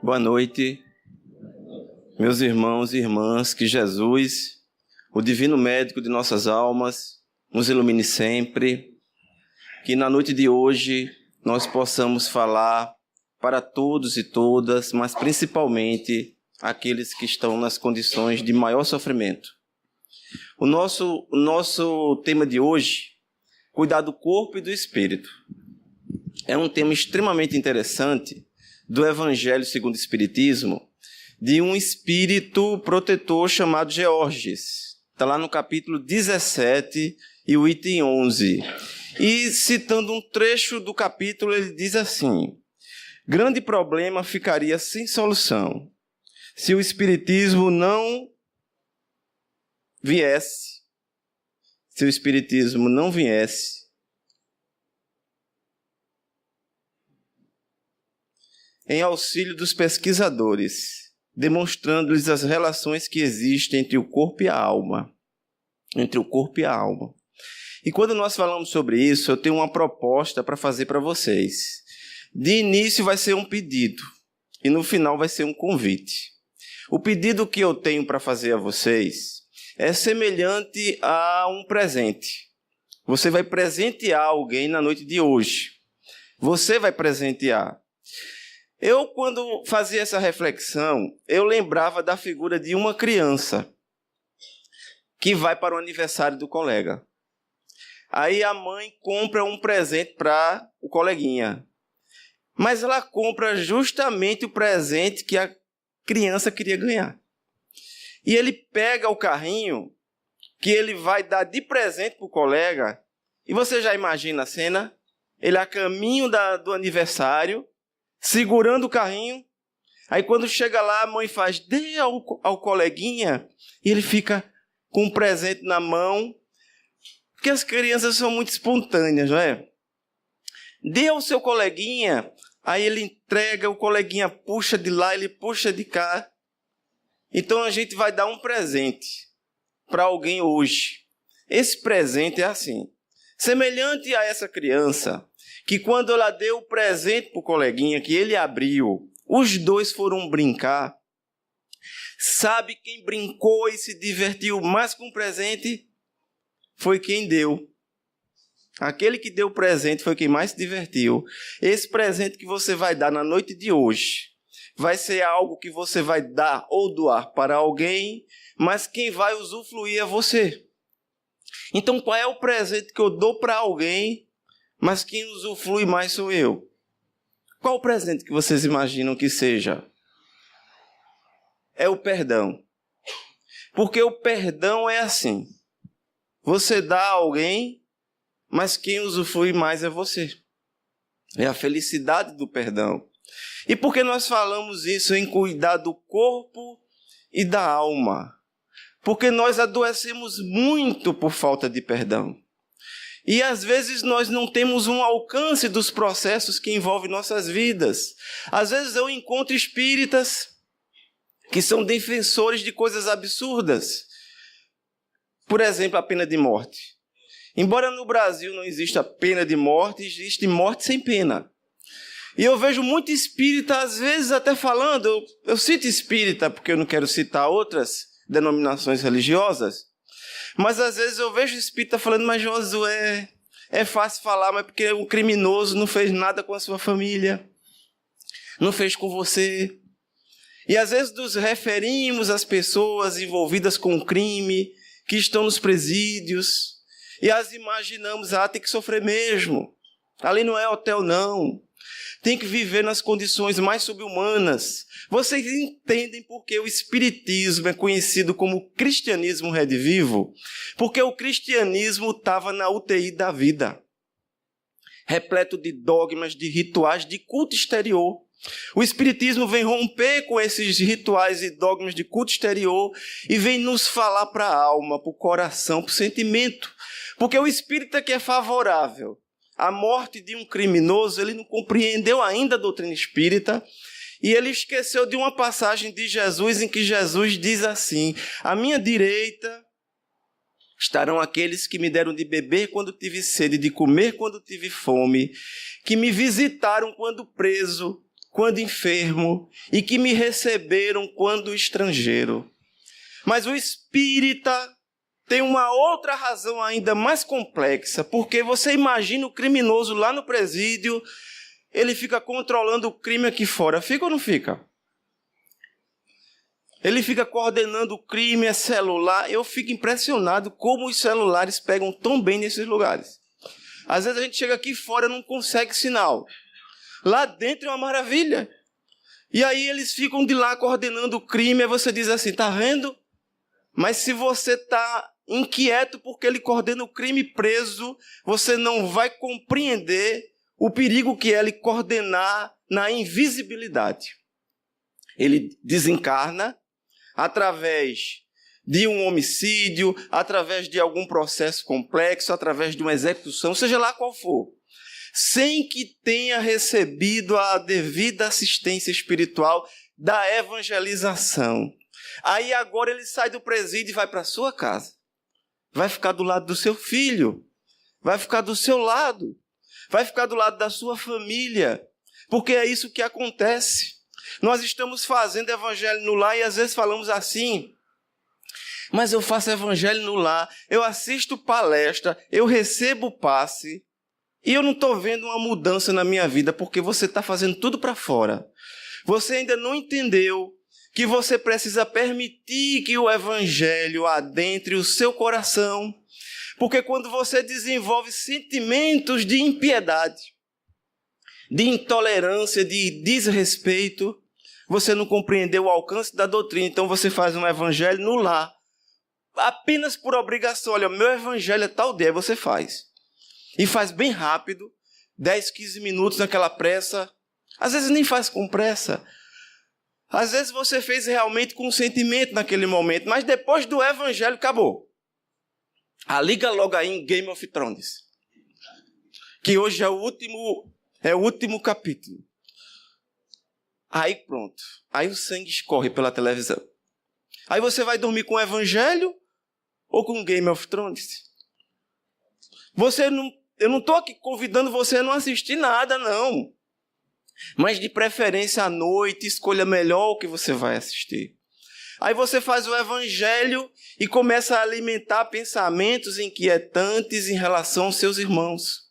Boa noite, meus irmãos e irmãs, que Jesus, o divino médico de nossas almas, nos ilumine sempre, que na noite de hoje nós possamos falar para todos e todas, mas principalmente aqueles que estão nas condições de maior sofrimento. O nosso tema de hoje, cuidar do corpo e do espírito, é um tema extremamente interessante do Evangelho segundo o Espiritismo, de um espírito protetor chamado Georges. Está lá no capítulo 17 e o item 11. E citando um trecho do capítulo, ele diz assim: grande problema ficaria sem solução se o Espiritismo não viesse, em auxílio dos pesquisadores, demonstrando-lhes as relações que existem entre o corpo e a alma. E quando nós falamos sobre isso, eu tenho uma proposta para fazer para vocês. De início vai ser um pedido, e no final vai ser um convite. O pedido que eu tenho para fazer a vocês é semelhante a um presente. Você vai presentear alguém na noite de hoje. Você vai presentear. Eu, quando fazia essa reflexão, eu lembrava da figura de uma criança que vai para o aniversário do colega. Aí a mãe compra um presente para o coleguinha. Mas ela compra justamente o presente que a criança queria ganhar. E ele pega o carrinho que ele vai dar de presente para o colega. E você já imagina a cena? Ele a caminho do aniversário, segurando o carrinho. Aí quando chega lá, a mãe faz, dê ao coleguinha. E ele fica com um presente na mão. Porque as crianças são muito espontâneas, não é? Dê ao seu coleguinha. Aí ele entrega, o coleguinha puxa de lá, ele puxa de cá. Então a gente vai dar um presente para alguém hoje. Esse presente é assim, semelhante a essa criança, que quando ela deu o presente para o coleguinha, que ele abriu, os dois foram brincar. Sabe quem brincou e se divertiu mais com o presente? Foi quem deu. Aquele que deu o presente foi quem mais se divertiu. Esse presente que você vai dar na noite de hoje vai ser algo que você vai dar ou doar para alguém, mas quem vai usufruir é você. Então, qual é o presente que eu dou para alguém, mas quem usufrui mais sou eu? Qual o presente que vocês imaginam que seja? É o perdão. Porque o perdão é assim. Você dá a alguém, mas quem usufrui mais é você. É a felicidade do perdão. E por que nós falamos isso em cuidar do corpo e da alma? Porque nós adoecemos muito por falta de perdão. E às vezes nós não temos um alcance dos processos que envolvem nossas vidas. Às vezes eu encontro espíritas que são defensores de coisas absurdas. Por exemplo, a pena de morte. Embora no Brasil não exista pena de morte, existe morte sem pena. E eu vejo muito espírita, às vezes até falando, eu cito espírita porque eu não quero citar outras denominações religiosas, mas às vezes eu vejo espírita falando, mas Josué, é fácil falar, mas porque o criminoso não fez nada com a sua família, não fez com você. E às vezes nos referimos às pessoas envolvidas com o crime, que estão nos presídios, e as imaginamos, tem que sofrer mesmo, ali não é hotel não. Tem que viver nas condições mais subhumanas. Vocês entendem por que o Espiritismo é conhecido como cristianismo redivivo? Porque o cristianismo estava na UTI da vida, repleto de dogmas, de rituais, de culto exterior. O Espiritismo vem romper com esses rituais e dogmas de culto exterior e vem nos falar para a alma, para o coração, para o sentimento. Porque o espírita que é favorável a morte de um criminoso, ele não compreendeu ainda a doutrina espírita e ele esqueceu de uma passagem de Jesus em que Jesus diz assim: à minha direita estarão aqueles que me deram de beber quando tive sede, de comer quando tive fome, que me visitaram quando preso, quando enfermo e que me receberam quando estrangeiro. Mas o espírita tem uma outra razão ainda mais complexa, porque você imagina o criminoso lá no presídio, ele fica controlando o crime aqui fora. Fica ou não fica? Ele fica coordenando o crime, é celular. Eu fico impressionado como os celulares pegam tão bem nesses lugares. Às vezes a gente chega aqui fora e não consegue sinal. Lá dentro é uma maravilha. E aí eles ficam de lá coordenando o crime, aí você diz assim, tá vendo? Mas se você está inquieto porque ele coordena o crime preso, você não vai compreender o perigo que é ele coordenar na invisibilidade. Ele desencarna através de um homicídio, através de algum processo complexo, através de uma execução, seja lá qual for, sem que tenha recebido a devida assistência espiritual da evangelização. Aí agora ele sai do presídio e vai para a sua casa. Vai ficar do lado do seu filho, vai ficar do seu lado, vai ficar do lado da sua família, porque é isso que acontece. Nós estamos fazendo evangelho no lar e às vezes falamos assim, mas eu faço evangelho no lar, eu assisto palestra, eu recebo passe e eu não estou vendo uma mudança na minha vida porque você está fazendo tudo para fora. Você ainda não entendeu que você precisa permitir que o evangelho adentre o seu coração, porque quando você desenvolve sentimentos de impiedade, de intolerância, de desrespeito, você não compreendeu o alcance da doutrina, então você faz um evangelho no lar, apenas por obrigação. Olha, meu evangelho é tal dia, você faz. E faz bem rápido, 10, 15 minutos naquela pressa, às vezes nem faz com pressa. Às vezes você fez realmente com sentimento naquele momento, mas depois do evangelho acabou. Liga logo aí em Game of Thrones, que hoje é o último capítulo. Aí pronto, aí o sangue escorre pela televisão. Aí você vai dormir com o evangelho ou com Game of Thrones? Eu não estou aqui convidando você a não assistir nada, não. Mas de preferência à noite, escolha melhor o que você vai assistir. Aí você faz o evangelho e começa a alimentar pensamentos inquietantes em relação aos seus irmãos.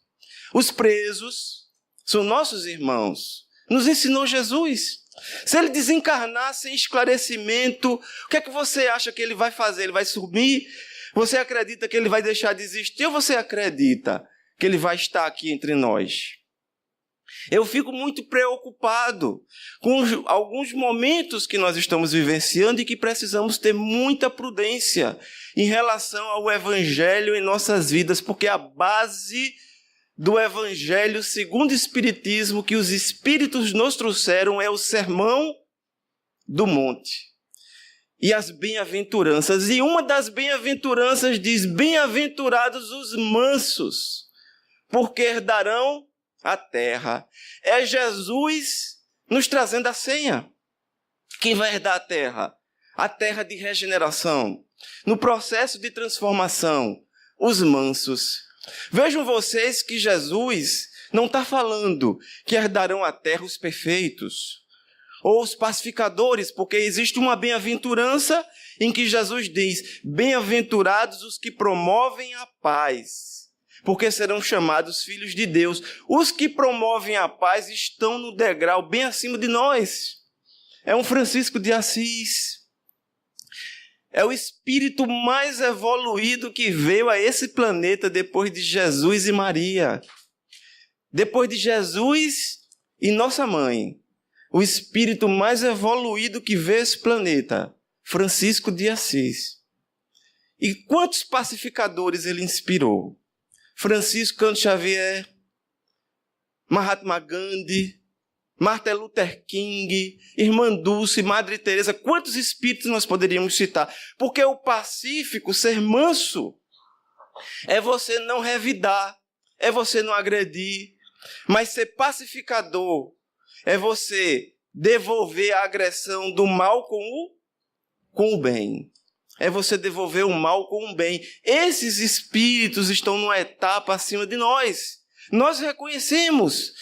Os presos são nossos irmãos. Nos ensinou Jesus. Se ele desencarnar sem esclarecimento, o que é que você acha que ele vai fazer? Ele vai sumir? Você acredita que ele vai deixar de existir ou você acredita que ele vai estar aqui entre nós? Eu fico muito preocupado com alguns momentos que nós estamos vivenciando e que precisamos ter muita prudência em relação ao evangelho em nossas vidas, porque a base do evangelho segundo o Espiritismo que os Espíritos nos trouxeram é o Sermão do Monte e as bem-aventuranças. E uma das bem-aventuranças diz, bem-aventurados os mansos, porque herdarão a terra. É Jesus nos trazendo a senha. Quem vai herdar a terra? A terra de regeneração. No processo de transformação, os mansos. Vejam vocês que Jesus não está falando que herdarão a terra os perfeitos ou os pacificadores, porque existe uma bem-aventurança em que Jesus diz, bem-aventurados os que promovem a paz, porque serão chamados filhos de Deus. Os que promovem a paz estão no degrau bem acima de nós. É um Francisco de Assis. É o espírito mais evoluído que veio a esse planeta depois de Jesus e Maria. Depois de Jesus e nossa mãe. O espírito mais evoluído que veio a esse planeta. Francisco de Assis. E quantos pacificadores ele inspirou? Francisco Cândido Xavier, Mahatma Gandhi, Martin Luther King, Irmã Dulce, Madre Teresa, quantos espíritos nós poderíamos citar? Porque o pacífico, ser manso, é você não revidar, é você não agredir, mas ser pacificador é você devolver a agressão do mal com o bem. É você devolver o mal com o bem. Esses espíritos estão numa etapa acima de nós. Nós reconhecemos,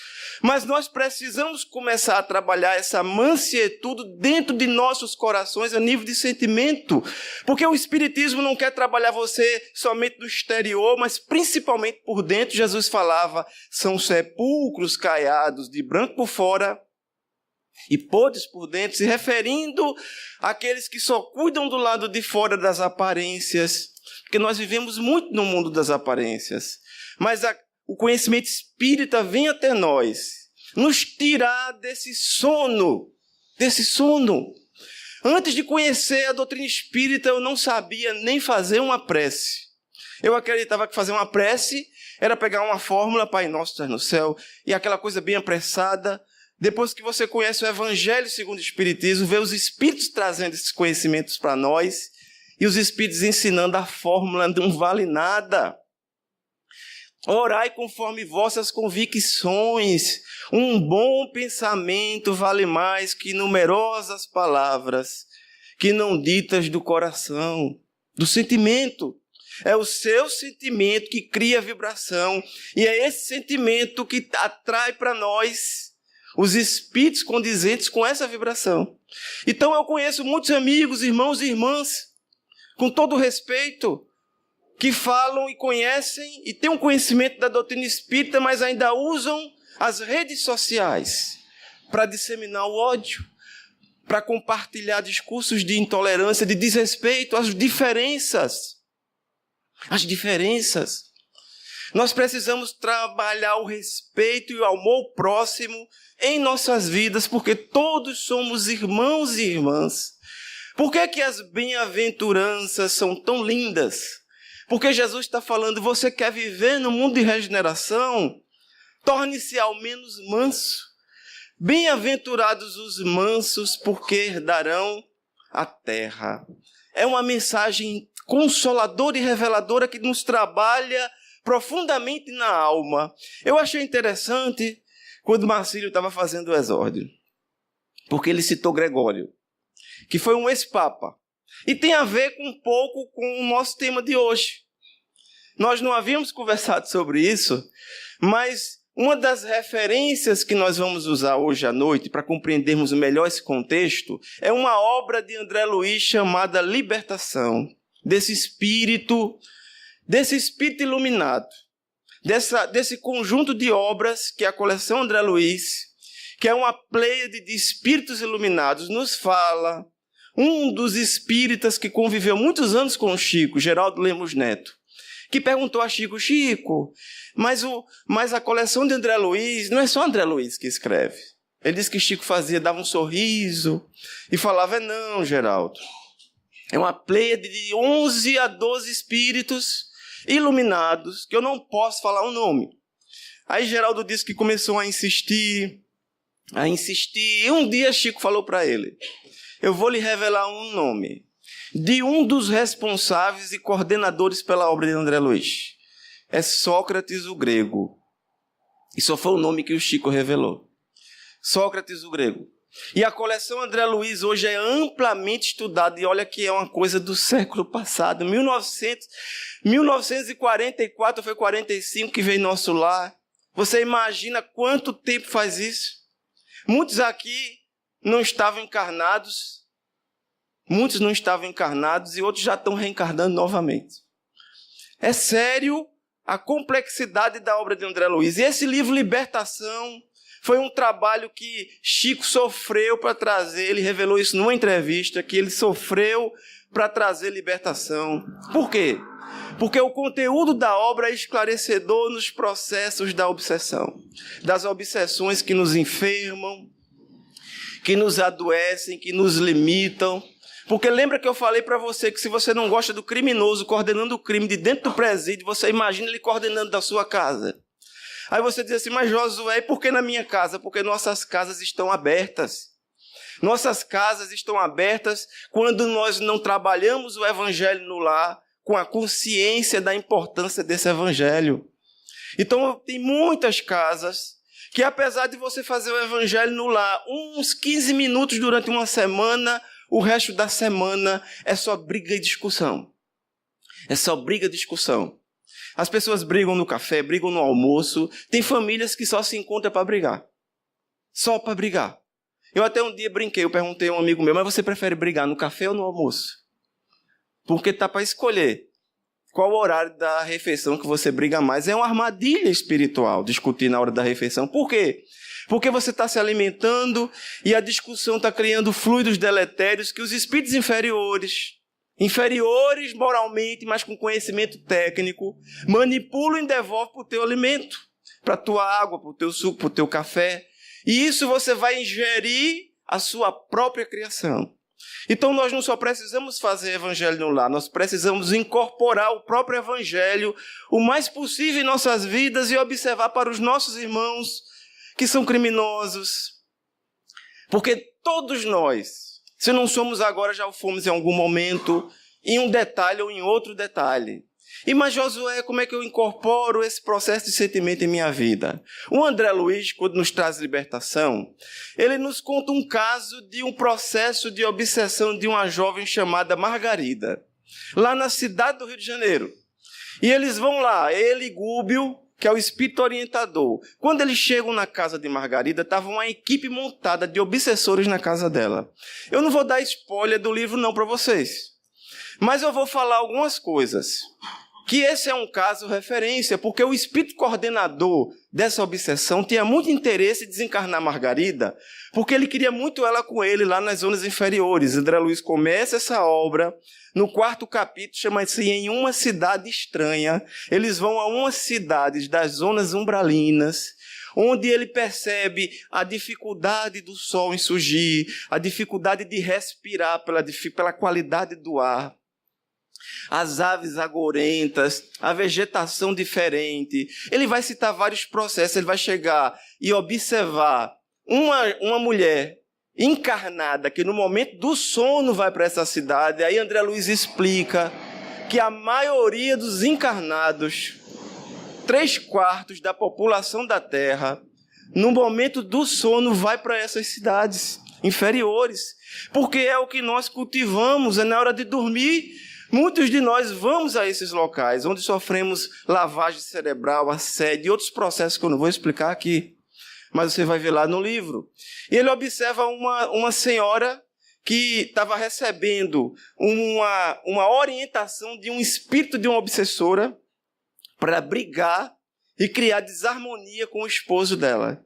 mas nós precisamos começar a trabalhar essa mansietude dentro de nossos corações a nível de sentimento. Porque o Espiritismo não quer trabalhar você somente no exterior, mas principalmente por dentro. Jesus falava, são sepulcros caiados de branco por fora e podres por dentro, se referindo àqueles que só cuidam do lado de fora das aparências. Porque nós vivemos muito no mundo das aparências. Mas o conhecimento espírita vem até nós, nos tirar desse sono. Antes de conhecer a doutrina espírita, eu não sabia nem fazer uma prece. Eu acreditava que fazer uma prece era pegar uma fórmula, Pai Nosso que estás no céu, e aquela coisa bem apressada. Depois que você conhece o Evangelho segundo o Espiritismo, vê os Espíritos trazendo esses conhecimentos para nós, e os Espíritos ensinando a fórmula não vale nada. Orai conforme vossas convicções. Um bom pensamento vale mais que numerosas palavras, que não ditas do coração, do sentimento. É o seu sentimento que cria a vibração, e é esse sentimento que atrai para nós os espíritos condizentes com essa vibração. Então eu conheço muitos amigos, irmãos e irmãs, com todo respeito, que falam e conhecem e têm um conhecimento da doutrina espírita, mas ainda usam as redes sociais para disseminar o ódio, para compartilhar discursos de intolerância, de desrespeito às diferenças. As diferenças. Nós precisamos trabalhar o respeito e o amor próximo em nossas vidas, porque todos somos irmãos e irmãs. Por que que as bem-aventuranças são tão lindas? Porque Jesus está falando, você quer viver no mundo de regeneração? Torne-se ao menos manso. Bem-aventurados os mansos, porque herdarão a terra. É uma mensagem consoladora e reveladora que nos trabalha profundamente na alma. Eu achei interessante quando Marcílio estava fazendo o exórdio, porque ele citou Gregório, que foi um ex-papa. E tem a ver um pouco com o nosso tema de hoje. Nós não havíamos conversado sobre isso, mas uma das referências que nós vamos usar hoje à noite para compreendermos melhor esse contexto é uma obra de André Luiz chamada Libertação, desse espírito iluminado, desse conjunto de obras que é a coleção André Luiz, que é uma pleiade de espíritos iluminados, nos fala. Um dos espíritas que conviveu muitos anos com o Chico, Geraldo Lemos Neto, que perguntou a Chico, Chico, mas a coleção de André Luiz, não é só André Luiz que escreve. Ele disse que Chico dava um sorriso e falava, não, Geraldo, é uma pleiade de 11 a 12 espíritos iluminados, que eu não posso falar o nome. Aí Geraldo disse que começou a insistir, e um dia Chico falou para ele, eu vou lhe revelar um nome de um dos responsáveis e coordenadores pela obra de André Luiz. É Sócrates o Grego. E só foi o nome que o Chico revelou. Sócrates o Grego. E a coleção André Luiz hoje é amplamente estudada, e olha que é uma coisa do século passado. 1944 foi 45 que veio nosso lar. Você imagina quanto tempo faz isso? Muitos aqui não estavam encarnados, muitos não estavam encarnados e outros já estão reencarnando novamente. É sério a complexidade da obra de André Luiz. E esse livro Libertação foi um trabalho que Chico sofreu para trazer, ele revelou isso numa entrevista, que ele sofreu para trazer libertação. Por quê? Porque o conteúdo da obra é esclarecedor nos processos da obsessão, das obsessões que nos enfermam, que nos adoecem, que nos limitam. Porque lembra que eu falei para você que se você não gosta do criminoso coordenando o crime de dentro do presídio, você imagina ele coordenando da sua casa. Aí você diz assim, mas Josué, e por que na minha casa? Porque nossas casas estão abertas. Nossas casas estão abertas quando nós não trabalhamos o evangelho no lar com a consciência da importância desse evangelho. Então tem muitas casas que apesar de você fazer o evangelho no lar uns 15 minutos durante uma semana, o resto da semana é só briga e discussão. É só briga e discussão. As pessoas brigam no café, brigam no almoço. Tem famílias que só se encontram para brigar. Só para brigar. Eu até um dia brinquei, eu perguntei a um amigo meu, mas você prefere brigar no café ou no almoço? Porque tá para escolher qual o horário da refeição que você briga mais. É uma armadilha espiritual discutir na hora da refeição. Por quê? Porque você está se alimentando e a discussão está criando fluidos deletérios que os espíritos inferiores moralmente, mas com conhecimento técnico, manipulam e devolvem para o teu alimento, para a tua água, para o teu suco, para o teu café. E isso você vai ingerir a sua própria criação. Então nós não só precisamos fazer evangelho no lar, nós precisamos incorporar o próprio evangelho o mais possível em nossas vidas e observar para os nossos irmãos que são criminosos. Porque todos nós, se não somos agora, já o fomos em algum momento, em um detalhe ou em outro detalhe. E mas Josué, como é que eu incorporo esse processo de sentimento em minha vida? O André Luiz, quando nos traz libertação, ele nos conta um caso de um processo de obsessão de uma jovem chamada Margarida, lá na cidade do Rio de Janeiro. E eles vão lá, ele e Gúbio, que é o espírito orientador. Quando eles chegam na casa de Margarida, estava uma equipe montada de obsessores na casa dela. Eu não vou dar spoiler do livro não para vocês, mas eu vou falar algumas coisas. Que esse é um caso referência, porque o espírito coordenador dessa obsessão tinha muito interesse em desencarnar Margarida, porque ele queria muito ela com ele lá nas zonas inferiores. André Luiz começa essa obra, no 4º capítulo, chama-se Em Uma Cidade Estranha. Eles vão a umas cidades das zonas umbralinas, onde ele percebe a dificuldade do sol em surgir, a dificuldade de respirar pela qualidade do ar, as aves agorentas, a vegetação diferente. Ele vai citar vários processos, ele vai chegar e observar uma mulher encarnada que no momento do sono vai para essa cidade. Aí André Luiz explica que a maioria dos encarnados, 3/4 da população da Terra, no momento do sono vai para essas cidades inferiores, porque é o que nós cultivamos, é na hora de dormir. Muitos de nós vamos a esses locais, onde sofremos lavagem cerebral, assédio e outros processos que eu não vou explicar aqui, mas você vai ver lá no livro. E ele observa uma senhora que estava recebendo uma orientação de um espírito de uma obsessora para brigar e criar desarmonia com o esposo dela.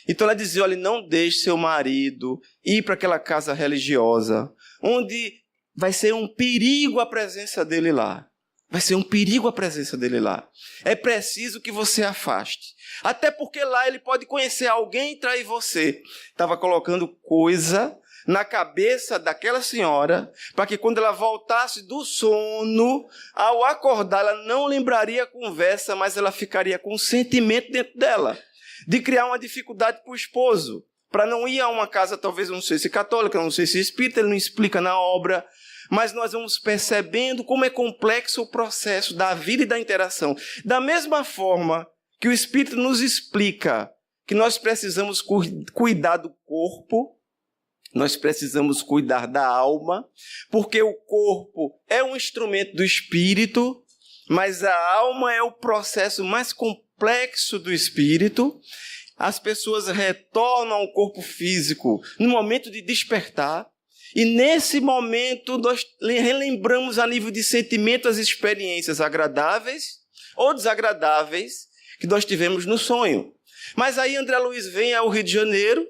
Então ela dizia, olha, não deixe seu marido ir para aquela casa religiosa, onde vai ser um perigo a presença dele lá. Vai ser um perigo a presença dele lá. É preciso que você afaste. Até porque lá ele pode conhecer alguém e trair você. Estava colocando coisa na cabeça daquela senhora, para que quando ela voltasse do sono, ao acordar, ela não lembraria a conversa, mas ela ficaria com um sentimento dentro dela, de criar uma dificuldade para o esposo, para não ir a uma casa, talvez, eu não sei se católica, não sei se espírita, ele não explica na obra, mas nós vamos percebendo como é complexo o processo da vida e da interação. Da mesma forma que o Espírito nos explica que nós precisamos cuidar do corpo, nós precisamos cuidar da alma, porque o corpo é um instrumento do Espírito, mas a alma é o processo mais complexo do Espírito. As pessoas retornam ao corpo físico no momento de despertar, e nesse momento nós relembramos a nível de sentimento as experiências agradáveis ou desagradáveis que nós tivemos no sonho. Mas aí André Luiz vem ao Rio de Janeiro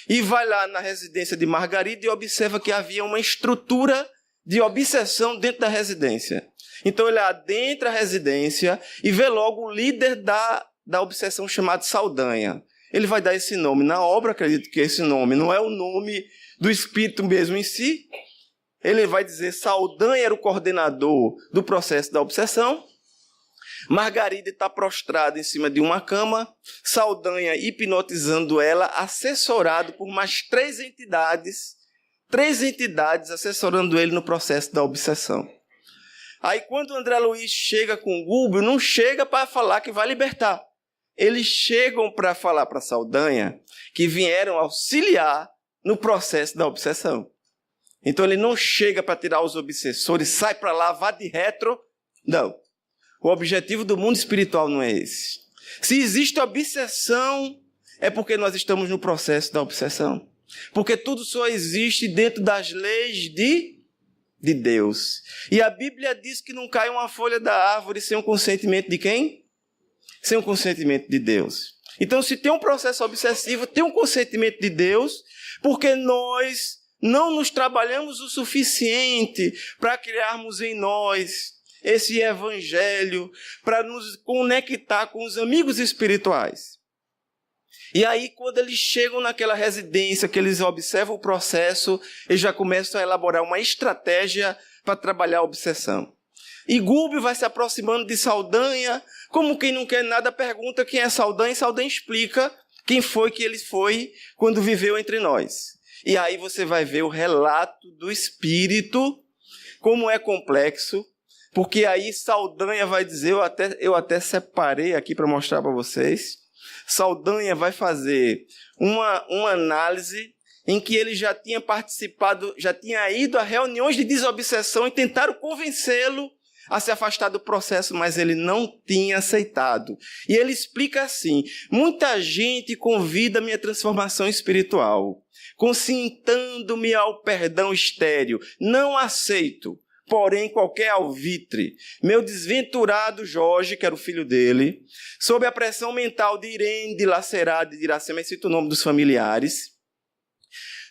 e vai lá na residência de Margarida e observa que havia uma estrutura de obsessão dentro da residência. Então ele adentra a residência e vê logo o líder da obsessão chamado Saldanha. Ele vai dar esse nome. Na obra, acredito que esse nome não é o nome do espírito mesmo em si. Ele vai dizer Saldanha era o coordenador do processo da obsessão. Margarida está prostrada em cima de uma cama, Saldanha hipnotizando ela, assessorado por mais 3 entidades assessorando ele no processo da obsessão. Aí quando André Luiz chega com o Gúbio, não chega para falar que vai libertar. Eles chegam para falar para Saldanha que vieram auxiliar no processo da obsessão. Então ele não chega para tirar os obsessores, sai para lá, vá de retro. Não. O objetivo do mundo espiritual não é esse. Se existe obsessão, é porque nós estamos no processo da obsessão. Porque tudo só existe dentro das leis de Deus. E a Bíblia diz que não cai uma folha da árvore sem o consentimento de quem? Sem o consentimento de Deus. Então, se tem um processo obsessivo, tem um consentimento de Deus, porque nós não nos trabalhamos o suficiente para criarmos em nós esse evangelho, para nos conectar com os amigos espirituais. E aí, quando eles chegam naquela residência, que eles observam o processo, eles já começam a elaborar uma estratégia para trabalhar a obsessão. E Gúbio vai se aproximando de Saldanha, como quem não quer nada, pergunta quem é Saldanha, e Saldanha explica quem foi que ele foi quando viveu entre nós. E aí você vai ver o relato do espírito, como é complexo, porque aí Saldanha vai dizer, eu até separei aqui para mostrar para vocês, Saldanha vai fazer uma análise em que ele já tinha participado, já tinha ido a reuniões de desobsessão e tentaram convencê-lo a se afastar do processo, mas ele não tinha aceitado. E ele explica assim: muita gente convida a minha transformação espiritual, consintando-me ao perdão estéril. Não aceito, porém, qualquer alvitre. Meu desventurado Jorge, que era o filho dele, sob a pressão mental de Irene, de Lacerada e de Iracema, eu cito o nome dos familiares,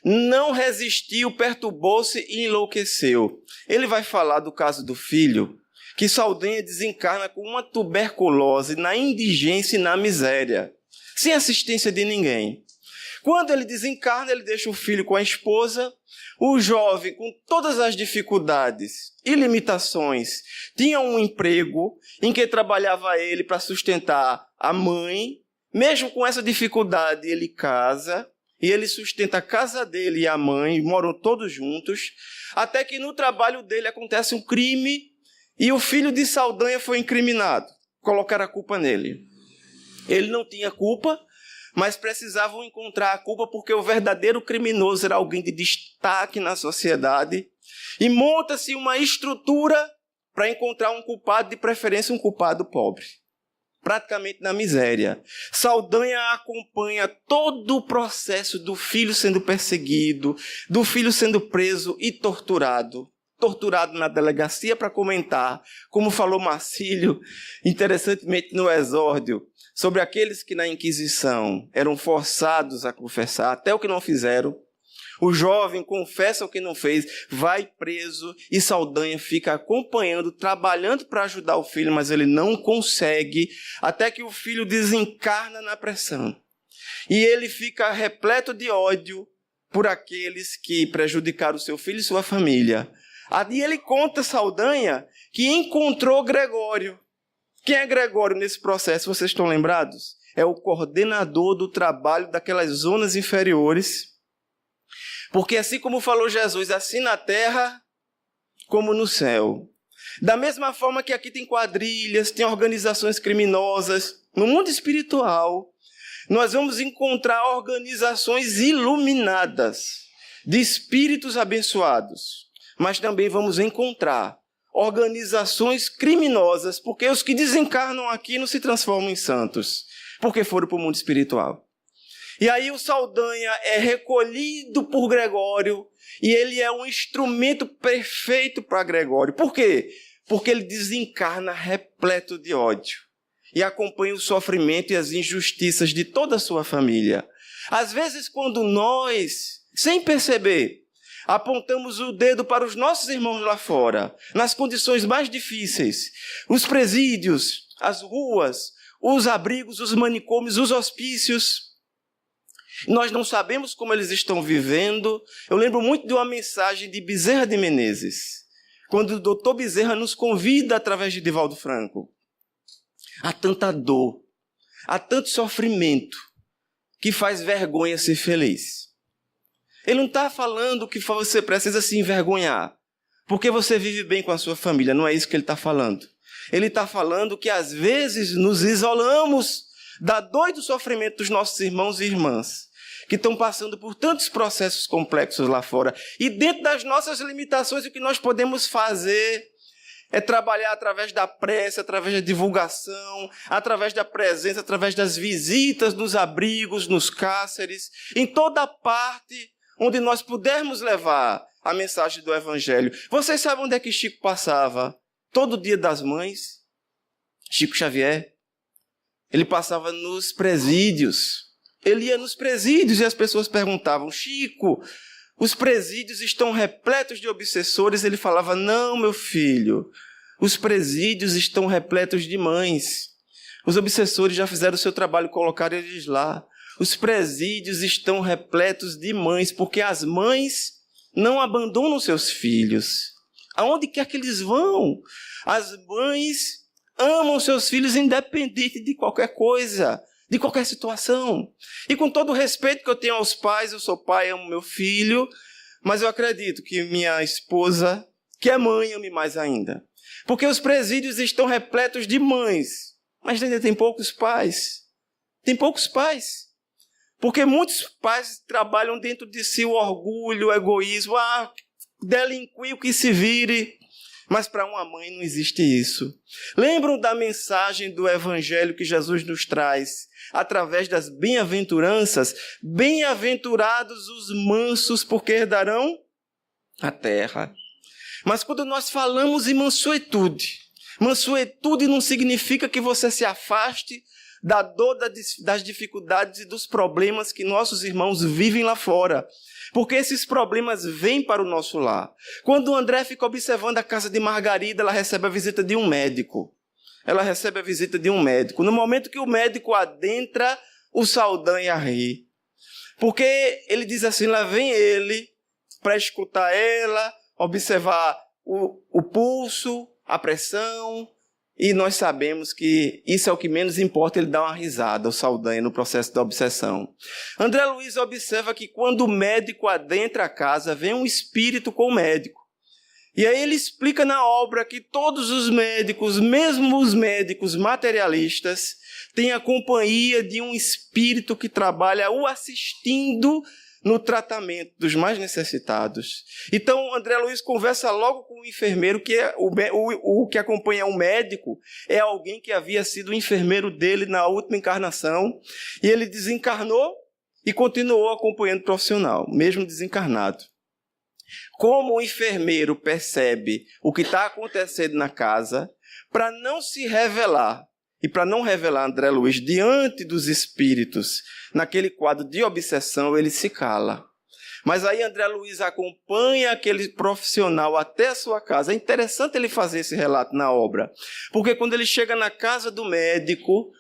não resistiu, perturbou-se e enlouqueceu. Ele vai falar do caso do filho, que Saldanha desencarna com uma tuberculose na indigência e na miséria, sem assistência de ninguém. Quando ele desencarna, ele deixa o filho com a esposa. O jovem, com todas as dificuldades e limitações, tinha um emprego em que trabalhava ele para sustentar a mãe. Mesmo com essa dificuldade, ele casa e ele sustenta a casa dele e a mãe, moram todos juntos, até que no trabalho dele acontece um crime e o filho de Saldanha foi incriminado. Colocaram a culpa nele. Ele não tinha culpa, mas precisavam encontrar a culpa porque o verdadeiro criminoso era alguém de destaque na sociedade, e monta-se uma estrutura para encontrar um culpado, de preferência um culpado pobre, praticamente na miséria. Saldanha acompanha todo o processo do filho sendo perseguido, do filho sendo preso e torturado na delegacia para comentar, como falou Marcílio, interessantemente no exórdio, sobre aqueles que na Inquisição eram forçados a confessar, até o que não fizeram. O jovem confessa o que não fez, vai preso e Saldanha fica acompanhando, trabalhando para ajudar o filho, mas ele não consegue, até que o filho desencarna na pressão. E ele fica repleto de ódio por aqueles que prejudicaram o seu filho e sua família. E ele conta, Saldanha, que encontrou Gregório. Quem é Gregório nesse processo, vocês estão lembrados? É o coordenador do trabalho daquelas zonas inferiores. Porque assim como falou Jesus, assim na terra como no céu. Da mesma forma que aqui tem quadrilhas, tem organizações criminosas, no mundo espiritual, nós vamos encontrar organizações iluminadas, de espíritos abençoados. Mas também vamos encontrar organizações criminosas, porque os que desencarnam aqui não se transformam em santos, porque foram para o mundo espiritual. E aí o Saldanha é recolhido por Gregório, e ele é um instrumento perfeito para Gregório. Por quê? Porque ele desencarna repleto de ódio, e acompanha o sofrimento e as injustiças de toda a sua família. Às vezes, quando nós, sem perceber, apontamos o dedo para os nossos irmãos lá fora, nas condições mais difíceis, os presídios, as ruas, os abrigos, os manicômios, os hospícios. Nós não sabemos como eles estão vivendo. Eu lembro muito de uma mensagem de Bezerra de Menezes, quando o doutor Bezerra nos convida através de Divaldo Franco. Há tanta dor, há tanto sofrimento, que faz vergonha ser feliz. Ele não está falando que você precisa se envergonhar, porque você vive bem com a sua família. Não é isso que ele está falando. Ele está falando que às vezes nos isolamos da dor e do sofrimento dos nossos irmãos e irmãs, que estão passando por tantos processos complexos lá fora. E dentro das nossas limitações, o que nós podemos fazer É trabalhar através da prece, através da divulgação, através da presença, através das visitas nos abrigos, nos cárceres, em toda parte onde nós pudermos levar a mensagem do Evangelho. Vocês sabem onde é que Chico passava? Todo dia das mães? Chico Xavier. Ele passava nos presídios. Ele ia nos presídios e as pessoas perguntavam: Chico, os presídios estão repletos de obsessores. Ele falava: não, meu filho, os presídios estão repletos de mães. Os obsessores já fizeram o seu trabalho, colocaram eles lá. Os presídios estão repletos de mães, porque as mães não abandonam seus filhos. Aonde quer que eles vão? As mães amam seus filhos independente de qualquer coisa, de qualquer situação. E com todo o respeito que eu tenho aos pais, eu sou pai, amo meu filho, mas eu acredito que minha esposa, que é mãe, ame mais ainda. Porque os presídios estão repletos de mães, mas ainda tem poucos pais. Tem poucos pais. Porque muitos pais trabalham dentro de si o orgulho, o egoísmo, delinquir o que se vire. Mas para uma mãe não existe isso. Lembram da mensagem do Evangelho que Jesus nos traz através das bem-aventuranças? Bem-aventurados os mansos, porque herdarão a terra. Mas quando nós falamos em mansuetude não significa que você se afaste da dor, das dificuldades e dos problemas que nossos irmãos vivem lá fora. Porque esses problemas vêm para o nosso lar. Quando o André fica observando a casa de Margarida, ela recebe a visita de um médico. No momento que o médico adentra, o Saldanha ri. Porque ele diz assim, lá vem ele para escutar ela, observar o pulso, a pressão. E nós sabemos que isso é o que menos importa, ele dá uma risada, o Saldanha, no processo da obsessão. André Luiz observa que quando o médico adentra a casa, vem um espírito com o médico. E aí ele explica na obra que todos os médicos, mesmo os médicos materialistas, têm a companhia de um espírito que trabalha o assistindo no tratamento dos mais necessitados. Então, André Luiz conversa logo com o enfermeiro, que é o que acompanha o médico, é alguém que havia sido enfermeiro dele na última encarnação, e ele desencarnou e continuou acompanhando o profissional, mesmo desencarnado. Como o enfermeiro percebe o que está acontecendo na casa, para não se revelar, e para não revelar André Luiz diante dos espíritos, naquele quadro de obsessão, ele se cala. Mas aí André Luiz acompanha aquele profissional até a sua casa. É interessante ele fazer esse relato na obra, porque quando ele chega na casa do médico,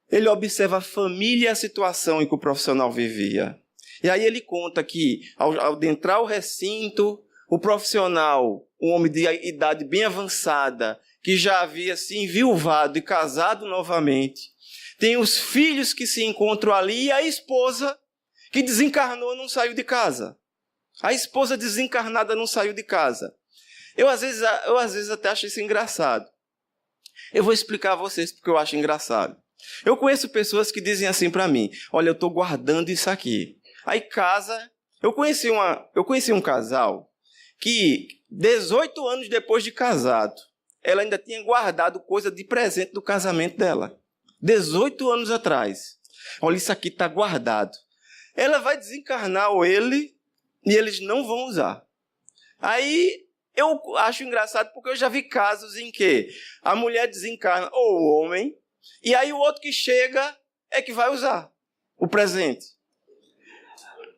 ele observa a família e a situação em que o profissional vivia. E aí ele conta que, ao adentrar o recinto, o profissional, um homem de idade bem avançada, que já havia se enviuvado e casado novamente, tem os filhos que se encontram ali e a esposa que desencarnou não saiu de casa. A esposa desencarnada não saiu de casa. Eu às vezes até acho isso engraçado. Eu vou explicar a vocês porque eu acho engraçado. Eu conheço pessoas que dizem assim para mim, olha, eu estou guardando isso aqui. Aí casa, eu conheci um casal que 18 anos depois de casado, ela ainda tinha guardado coisa de presente do casamento dela. 18 anos atrás. Olha, isso aqui está guardado. Ela vai desencarnar ele e eles não vão usar. Aí eu acho engraçado porque eu já vi casos em que a mulher desencarna ou o homem, e aí o outro que chega é que vai usar o presente.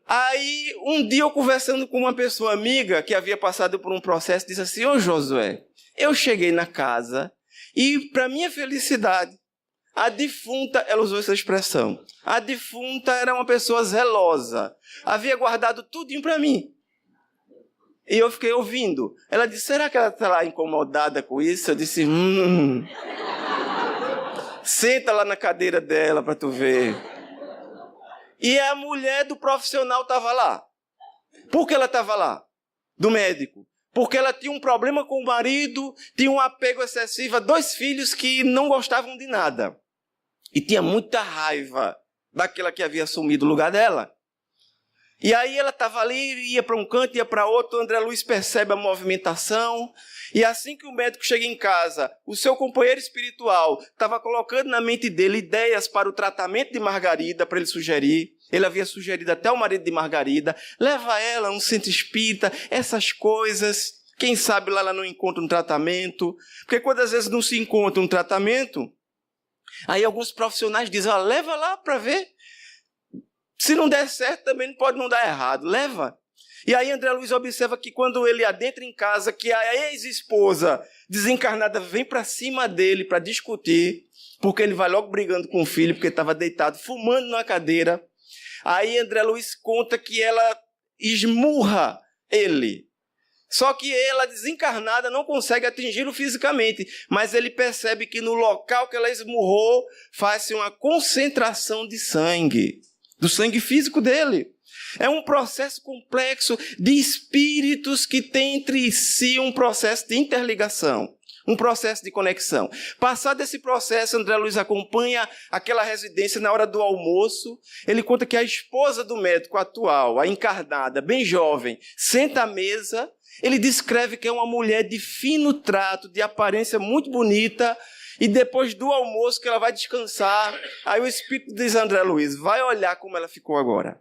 Aí um dia eu conversando com uma pessoa amiga que havia passado por um processo, disse assim, ô Josué, eu cheguei na casa e, para minha felicidade, a defunta, ela usou essa expressão, a defunta era uma pessoa zelosa, havia guardado tudinho para mim. E eu fiquei ouvindo. Ela disse, será que ela está lá incomodada com isso? Eu disse, senta lá na cadeira dela para tu ver. E a mulher do profissional estava lá. Por que ela estava lá? Do médico. Porque ela tinha um problema com o marido, tinha um apego excessivo a 2 filhos que não gostavam de nada. E tinha muita raiva daquela que havia assumido o lugar dela. E aí ela estava ali, ia para um canto, ia para outro, o André Luiz percebe a movimentação, e assim que o médico chega em casa, o seu companheiro espiritual estava colocando na mente dele ideias para o tratamento de Margarida, para ele sugerir. Ele havia sugerido até o marido de Margarida, leva ela a um centro espírita, essas coisas, quem sabe lá ela não encontra um tratamento, porque quando às vezes não se encontra um tratamento, aí alguns profissionais dizem, leva lá para ver. Se não der certo, também pode não dar errado. Leva. E aí André Luiz observa que quando ele adentra em casa, que a ex-esposa desencarnada vem para cima dele para discutir, porque ele vai logo brigando com o filho, porque estava deitado, fumando na cadeira. Aí André Luiz conta que ela esmurra ele. Só que ela, desencarnada, não consegue atingi-lo fisicamente, mas ele percebe que no local que ela esmurrou, faz-se uma concentração de sangue. Do sangue físico dele. É um processo complexo de espíritos que tem entre si um processo de interligação, um processo de conexão. Passado esse processo, André Luiz acompanha aquela residência na hora do almoço. Ele conta que a esposa do médico atual, a encarnada, bem jovem, senta à mesa. Ele descreve que é uma mulher de fino trato, de aparência muito bonita. E depois do almoço que ela vai descansar, aí o espírito diz a André Luiz, vai olhar como ela ficou agora.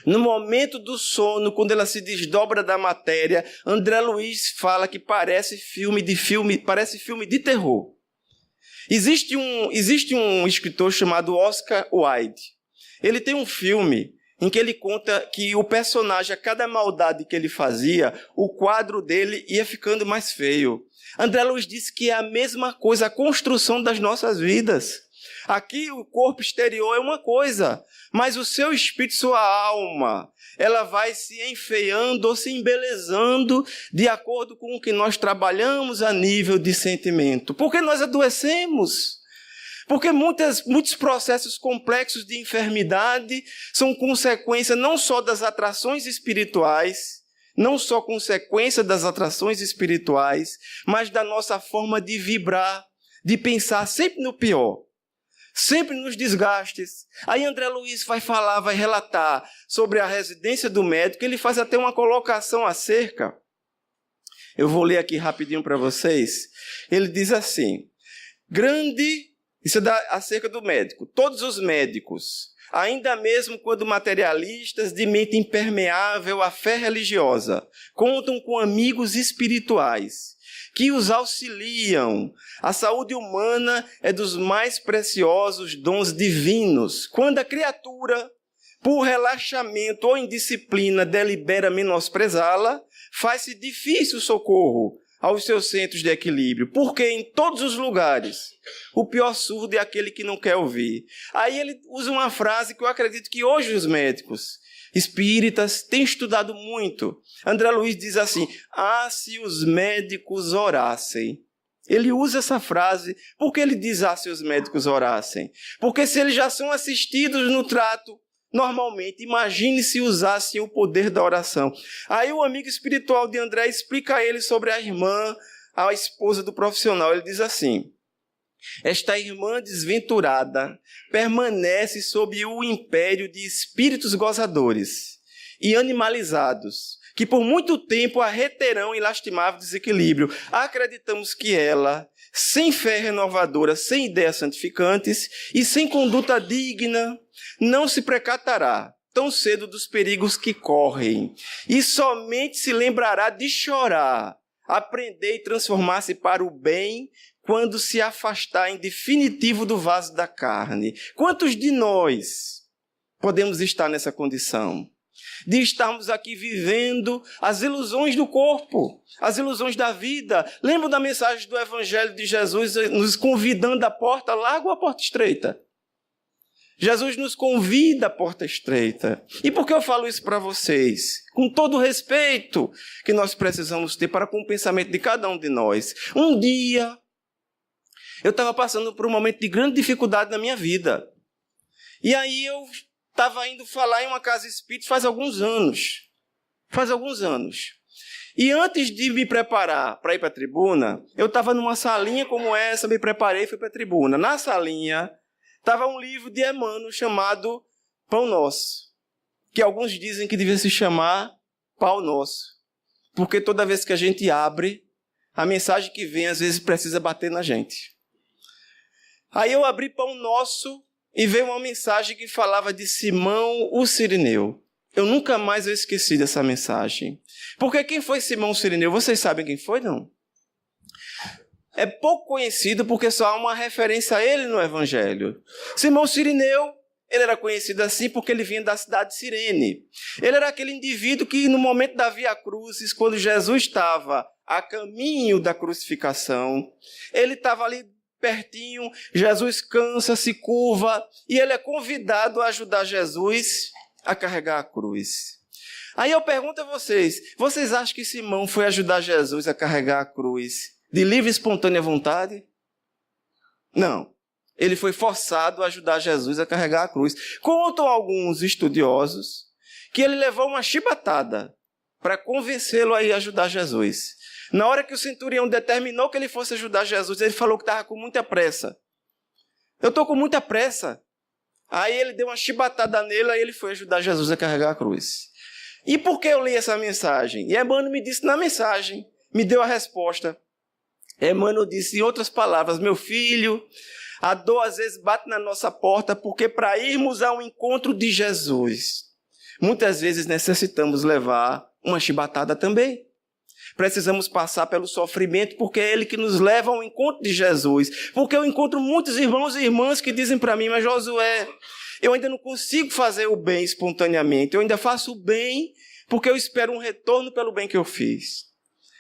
No momento do sono, quando ela se desdobra da matéria, André Luiz fala que parece filme de terror. Existe um escritor chamado Oscar Wilde. Ele tem um filme em que ele conta que o personagem, a cada maldade que ele fazia, o quadro dele ia ficando mais feio. André Luiz disse que é a mesma coisa, a construção das nossas vidas. Aqui o corpo exterior é uma coisa, mas o seu espírito, sua alma, ela vai se enfeiando ou se embelezando de acordo com o que nós trabalhamos a nível de sentimento. Porque nós adoecemos. Porque muitos processos complexos de enfermidade são consequência não só das atrações espirituais, mas da nossa forma de vibrar, de pensar sempre no pior, sempre nos desgastes. Aí André Luiz vai relatar sobre a residência do médico, ele faz até uma colocação acerca. Eu vou ler aqui rapidinho para vocês. Ele diz assim, isso é acerca do médico, todos os médicos, ainda mesmo quando materialistas de mente impermeável à fé religiosa, contam com amigos espirituais que os auxiliam. A saúde humana é dos mais preciosos dons divinos. Quando a criatura, por relaxamento ou indisciplina, delibera menosprezá-la, faz-se difícil o socorro aos seus centros de equilíbrio, porque em todos os lugares o pior surdo é aquele que não quer ouvir. Aí ele usa uma frase que eu acredito que hoje os médicos espíritas têm estudado muito. André Luiz diz assim, se os médicos orassem. Ele usa essa frase, por que ele diz se os médicos orassem? Porque se eles já são assistidos no trato, normalmente, imagine se usassem o poder da oração. Aí o amigo espiritual de André explica a ele sobre a irmã, a esposa do profissional. Ele diz assim, esta irmã desventurada permanece sob o império de espíritos gozadores e animalizados, que por muito tempo a reterão em lastimável desequilíbrio. Acreditamos que ela, sem fé renovadora, sem ideias santificantes e sem conduta digna, não se precatará tão cedo dos perigos que correm e somente se lembrará de chorar, aprender e transformar-se para o bem quando se afastar em definitivo do vaso da carne. Quantos de nós podemos estar nessa condição? De estarmos aqui vivendo as ilusões do corpo, as ilusões da vida. Lembram da mensagem do Evangelho de Jesus nos convidando à porta larga ou à porta estreita? Jesus nos convida à porta estreita. E por que eu falo isso para vocês? Com todo o respeito que nós precisamos ter para com o pensamento de cada um de nós. Um dia, eu estava passando por um momento de grande dificuldade na minha vida. E aí eu estava indo falar em uma casa espírita faz alguns anos. E antes de me preparar para ir para a tribuna, eu estava numa salinha como essa, me preparei e fui para a tribuna. Na salinha estava um livro de Emmanuel chamado Pão Nosso. que alguns dizem que devia se chamar Pão Nosso. Porque toda vez que a gente abre, a mensagem que vem às vezes precisa bater na gente. Aí eu abri Pão Nosso e veio uma mensagem que falava de Simão o Cirineu. Eu nunca mais esqueci dessa mensagem. Porque quem foi Simão o Cirineu? Vocês sabem quem foi, não? É pouco conhecido porque só há uma referência a ele no Evangelho. Simão Cirineu, ele era conhecido assim porque ele vinha da cidade de Cirene. Ele era aquele indivíduo que no momento da Via Crucis, quando Jesus estava a caminho da crucificação, ele estava ali pertinho, Jesus cansa, se curva, e ele é convidado a ajudar Jesus a carregar a cruz. Aí eu pergunto a vocês acham que Simão foi ajudar Jesus a carregar a cruz de livre e espontânea vontade? Não. Ele foi forçado a ajudar Jesus a carregar a cruz. Contam alguns estudiosos que ele levou uma chibatada para convencê-lo a ir ajudar Jesus. Na hora que o centurião determinou que ele fosse ajudar Jesus, ele falou que estava com muita pressa. Eu estou com muita pressa. Aí ele deu uma chibatada nele, aí ele foi ajudar Jesus a carregar a cruz. E por que eu li essa mensagem? E Emmanuel me disse na mensagem, me deu a resposta. Emmanuel disse, em outras palavras, meu filho, a dor às vezes bate na nossa porta, porque para irmos ao encontro de Jesus, muitas vezes necessitamos levar uma chibatada também. Precisamos passar pelo sofrimento, porque é ele que nos leva ao encontro de Jesus. Porque eu encontro muitos irmãos e irmãs que dizem para mim, mas Josué, eu ainda não consigo fazer o bem espontaneamente, eu ainda faço o bem porque eu espero um retorno pelo bem que eu fiz.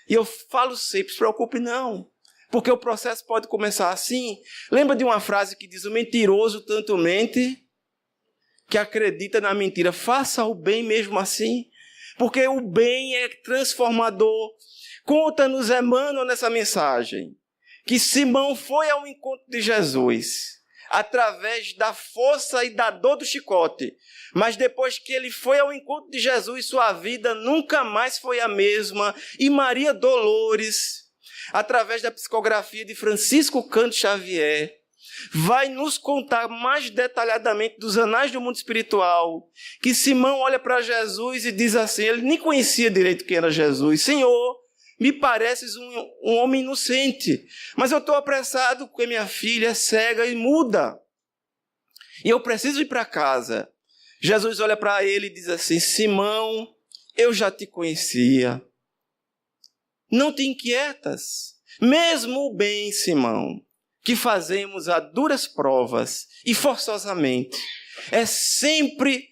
E eu falo sempre, se preocupe não, porque o processo pode começar assim. Lembra de uma frase que diz, o mentiroso tanto mente que acredita na mentira. Faça o bem mesmo assim, porque o bem é transformador. Conta-nos, Emmanuel, nessa mensagem, que Simão foi ao encontro de Jesus através da força e da dor do chicote. Mas depois que ele foi ao encontro de Jesus, sua vida nunca mais foi a mesma. E Maria Dolores, através da psicografia de Francisco Cândido Xavier, vai nos contar mais detalhadamente dos anais do mundo espiritual, que Simão olha para Jesus e diz assim, ele nem conhecia direito quem era Jesus, Senhor, me pareces um homem inocente, mas eu estou apressado porque minha filha é cega e muda, e eu preciso ir para casa. Jesus olha para ele e diz assim, Simão, eu já te conhecia, não te inquietas, mesmo o bem, Simão, que fazemos a duras provas e forçosamente, é sempre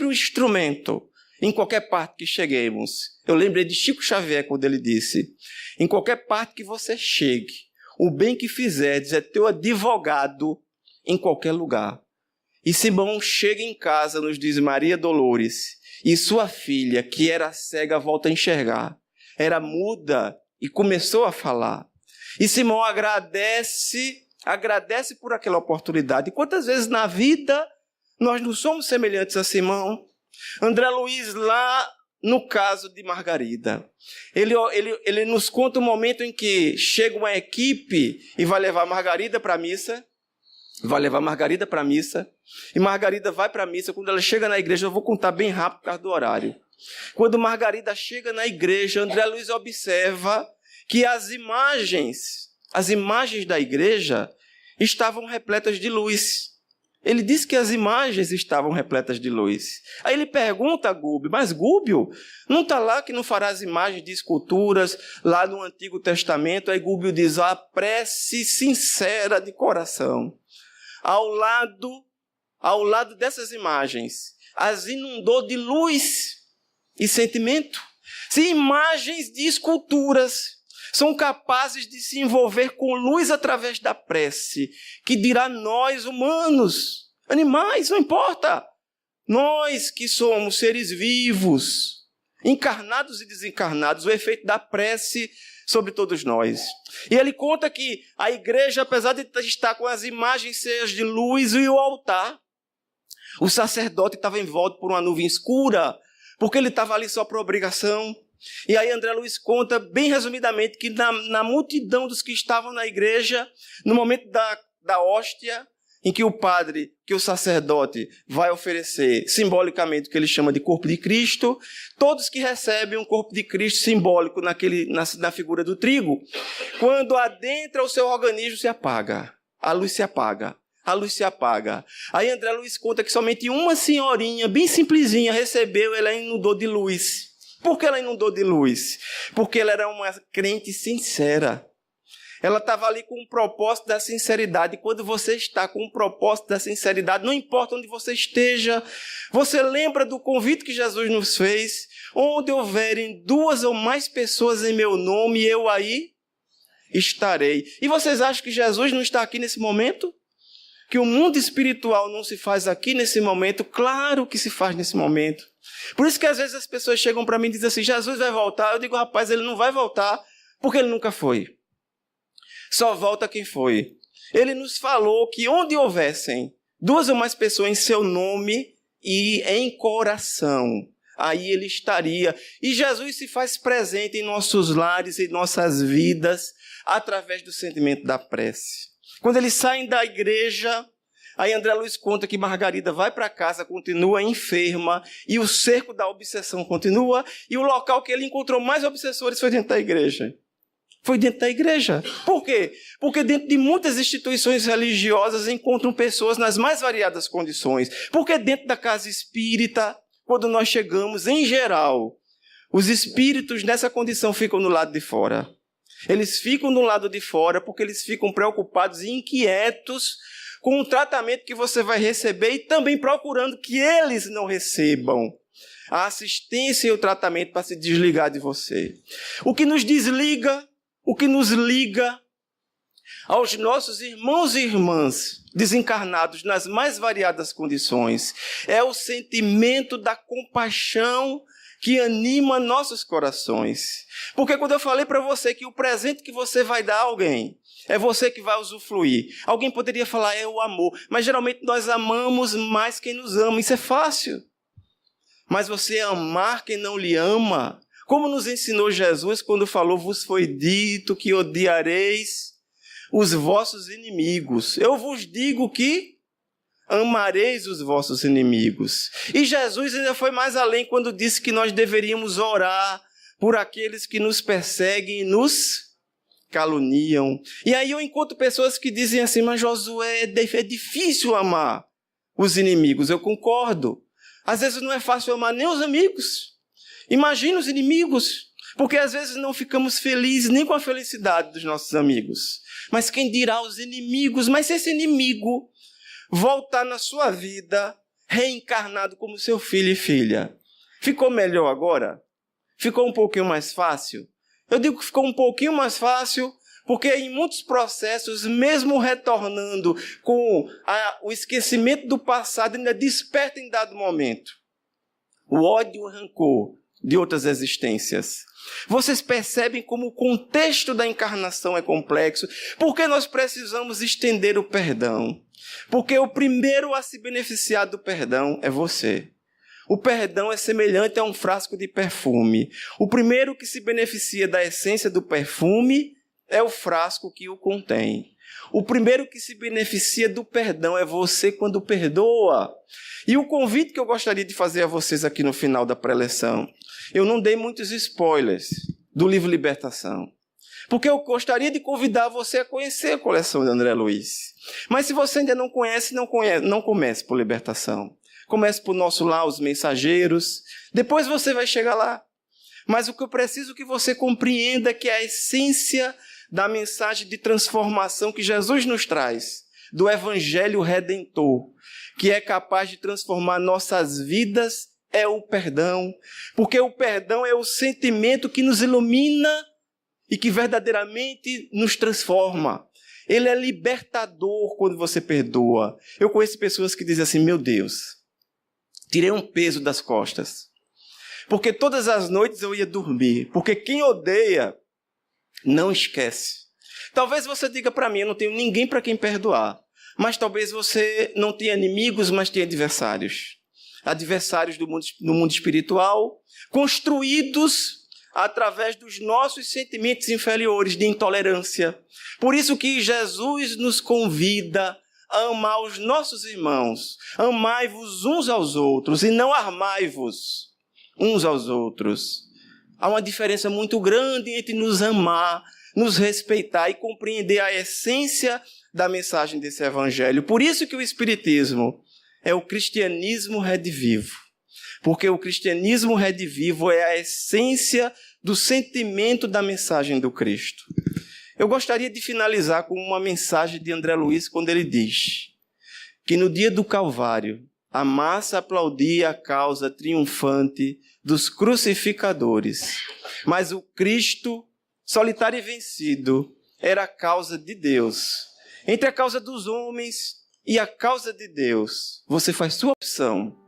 um instrumento em qualquer parte que cheguemos. Eu lembrei de Chico Xavier quando ele disse, em qualquer parte que você chegue, o bem que fizerdes é teu advogado em qualquer lugar. E Simão chega em casa, nos diz Maria Dolores, e sua filha, que era cega, volta a enxergar. Era muda e começou a falar. E Simão agradece por aquela oportunidade. E quantas vezes na vida nós não somos semelhantes a Simão? André Luiz, lá no caso de Margarida, ele nos conta um momento em que chega uma equipe e vai levar Margarida para a missa. E Margarida vai para a missa. Quando ela chega na igreja, eu vou contar bem rápido por causa do horário. Quando Margarida chega na igreja, André Luiz observa que as imagens da igreja estavam repletas de luz. Ele diz que as imagens estavam repletas de luz. Aí ele pergunta a Gúbio, mas Gúbio, não está lá que não fará as imagens de esculturas lá no Antigo Testamento? Aí Gúbio diz, a prece sincera de coração. Ao lado dessas imagens, as inundou de luz e sentimento. Se imagens de esculturas são capazes de se envolver com luz através da prece, que dirá nós humanos, animais, não importa. Nós que somos seres vivos, encarnados e desencarnados, o efeito da prece sobre todos nós. E ele conta que a igreja, apesar de estar com as imagens cheias de luz e o altar, o sacerdote estava envolto por uma nuvem escura, porque ele estava ali só por obrigação. E aí André Luiz conta, bem resumidamente, que na multidão dos que estavam na igreja, no momento da hóstia, em que o sacerdote vai oferecer simbolicamente o que ele chama de corpo de Cristo, todos que recebem um corpo de Cristo simbólico na figura do trigo, quando adentra o seu organismo se apaga, a luz se apaga. A luz se apaga. Aí André Luiz conta que somente uma senhorinha, bem simplesinha, recebeu, ela inundou de luz. Por que ela inundou de luz? Porque ela era uma crente sincera. Ela estava ali com o propósito da sinceridade. E quando você está com o propósito da sinceridade, não importa onde você esteja, você lembra do convite que Jesus nos fez, onde houverem 2 ou mais pessoas em meu nome, eu aí estarei. E vocês acham que Jesus não está aqui nesse momento? Que o mundo espiritual não se faz aqui nesse momento? Claro que se faz nesse momento. Por isso que às vezes as pessoas chegam para mim e dizem assim, Jesus vai voltar. Eu digo, rapaz, ele não vai voltar, porque ele nunca foi. Só volta quem foi. Ele nos falou que onde houvessem 2 ou mais pessoas em seu nome e em coração, aí ele estaria. E Jesus se faz presente em nossos lares, em nossas vidas, através do sentimento da prece. Quando eles saem da igreja, aí André Luiz conta que Margarida vai para casa, continua enferma, e o cerco da obsessão continua, e o local que ele encontrou mais obsessores foi dentro da igreja. Foi dentro da igreja. Por quê? Porque dentro de muitas instituições religiosas encontram pessoas nas mais variadas condições. Porque dentro da casa espírita, quando nós chegamos, em geral, os espíritos nessa condição ficam no lado de fora. Eles ficam do lado de fora porque eles ficam preocupados e inquietos com o tratamento que você vai receber e também procurando que eles não recebam a assistência e o tratamento para se desligar de você. O que nos desliga, o que nos liga aos nossos irmãos e irmãs desencarnados nas mais variadas condições é o sentimento da compaixão que anima nossos corações. Porque quando eu falei para você que o presente que você vai dar a alguém é você que vai usufruir. Alguém poderia falar, é o amor. Mas geralmente nós amamos mais quem nos ama. Isso é fácil. Mas você amar quem não lhe ama, como nos ensinou Jesus quando falou, vos foi dito que odiareis os vossos inimigos. Eu vos digo que amareis os vossos inimigos. E Jesus ainda foi mais além quando disse que nós deveríamos orar por aqueles que nos perseguem e nos caluniam. E aí eu encontro pessoas que dizem assim, mas Josué, é difícil amar os inimigos. Eu concordo. Às vezes não é fácil amar nem os amigos. Imagina os inimigos. Porque às vezes não ficamos felizes nem com a felicidade dos nossos amigos. Mas quem dirá os inimigos? Mas se esse inimigo voltar na sua vida, reencarnado como seu filho e filha, ficou melhor agora? Ficou um pouquinho mais fácil? Eu digo que ficou um pouquinho mais fácil, porque em muitos processos, mesmo retornando com o esquecimento do passado, ainda desperta em dado momento o ódio e o rancor de outras existências. Vocês percebem como o contexto da encarnação é complexo, porque nós precisamos estender o perdão. Porque o primeiro a se beneficiar do perdão é você. O perdão é semelhante a um frasco de perfume. O primeiro que se beneficia da essência do perfume é o frasco que o contém. O primeiro que se beneficia do perdão é você quando perdoa. E o convite que eu gostaria de fazer a vocês aqui no final da preleção, eu não dei muitos spoilers do livro Libertação, porque eu gostaria de convidar você a conhecer a coleção de André Luiz. Mas se você ainda não conhece, não comece por Libertação. Comece por Nosso Lar, Os Mensageiros. Depois você vai chegar lá. Mas o que eu preciso que você compreenda é que a essência da mensagem de transformação que Jesus nos traz, do Evangelho Redentor, que é capaz de transformar nossas vidas, é o perdão. Porque o perdão é o sentimento que nos ilumina e que verdadeiramente nos transforma. Ele é libertador quando você perdoa. Eu conheço pessoas que dizem assim, meu Deus, tirei um peso das costas. Porque todas as noites eu ia dormir. Porque quem odeia não esquece. Talvez você diga para mim, eu não tenho ninguém para quem perdoar. Mas talvez você não tenha inimigos, mas tenha adversários. Adversários do mundo espiritual, construídos através dos nossos sentimentos inferiores de intolerância. Por isso que Jesus nos convida a amar os nossos irmãos. Amai-vos uns aos outros e não armai-vos uns aos outros. Há uma diferença muito grande entre nos amar, nos respeitar e compreender a essência da mensagem desse evangelho. Por isso que o Espiritismo é o cristianismo redivivo. Porque o cristianismo redivivo é a essência do sentimento da mensagem do Cristo. Eu gostaria de finalizar com uma mensagem de André Luiz, quando ele diz que no dia do Calvário, a massa aplaudia a causa triunfante dos crucificadores, mas o Cristo, solitário e vencido, era a causa de Deus. Entre a causa dos homens e a causa de Deus, você faz sua opção.